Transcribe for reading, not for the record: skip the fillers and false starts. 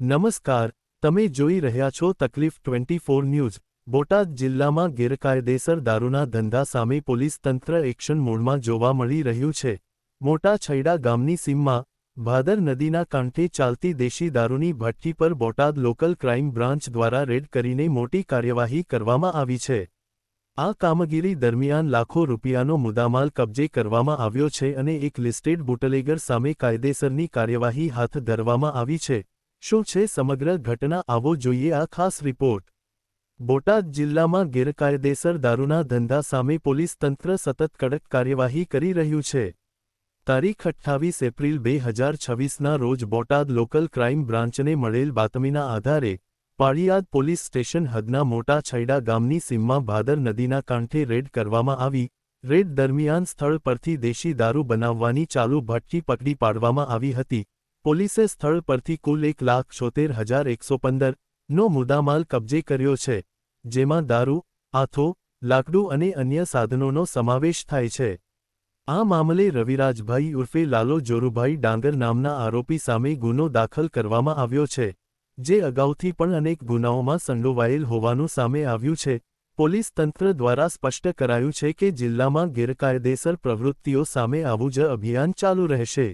નમસ્કાર, તમે જોઈ રહ્યા છો તકલીફ 24 ન્યૂઝ। બોટાદ જિલ્લામાં ગેરકાયદેસર દારૂના ધંધા સામે પોલીસ તંત્ર એક્શન મોડમાં જોવા મળી રહ્યું છે। મોટા છૈડા ગામની સીમમાં ભાદર નદીના કાંઠે ચાલતી દેશી દારૂની ભઠ્ઠી પર બોટાદ લોકલ ક્રાઇમ બ્રાન્ચ દ્વારા રેડ કરીને મોટી કાર્યવાહી કરવામાં આવી છે। આ કામગીરી દરમિયાન લાખો રૂપિયાનો મુદ્દામાલ કબજે કરવામાં આવ્યો છે અને એક લિસ્ટેડ બુટલેગર સામે કાયદેસરની કાર્યવાહી હાથ ધરવામાં આવી છે। શું છે સમગ્ર ઘટના, આવો જોઈએ આ ખાસ રિપોર્ટ। બોટાદ જિલ્લામાં ગેરકાયદેસર દારૂના ધંધા સામે પોલીસ તંત્ર સતત કડક કાર્યવાહી કરી રહ્યું છે। તારીખ 28 એપ્રિલ 2026ના રોજ બોટાદ લોકલ ક્રાઇમ બ્રાન્ચને મળેલ બાતમીના આધારે પાળિયાદ પોલીસ સ્ટેશન હદના મોટા છૈડા ગામની સીમમાં ભાદર નદીના કાંઠે રેડ કરવામાં આવી। રેડ દરમિયાન સ્થળ પરથી દેશી દારૂ બનાવવાની ચાલુ ભઠ્ઠી પકડી પાડવામાં આવી હતી। પોલીસે સ્થળ પરથી કુલ 1,76,115 નો મુદ્દામાલ કબજે કર્યો છે, જેમાં દારૂ, આથો, લાકડું અને અન્ય સાધનોનો સમાવેશ થાય છે। આ મામલે રવિરાજભાઈ ઉર્ફે લાલો જોરુભાઈ ડાંગર નામના આરોપી સામે ગુનો દાખલ કરવામાં આવ્યો છે, જે અગાઉથી પણ અનેક ગુનાઓમાં સંડોવાયેલ હોવાનું સામે આવ્યું છે। પોલીસ તંત્ર દ્વારા સ્પષ્ટ કરાયું છે કે જિલ્લામાં ગેરકાયદેસર પ્રવૃત્તિઓ સામે આવું જ અભિયાન ચાલુ રહેશે।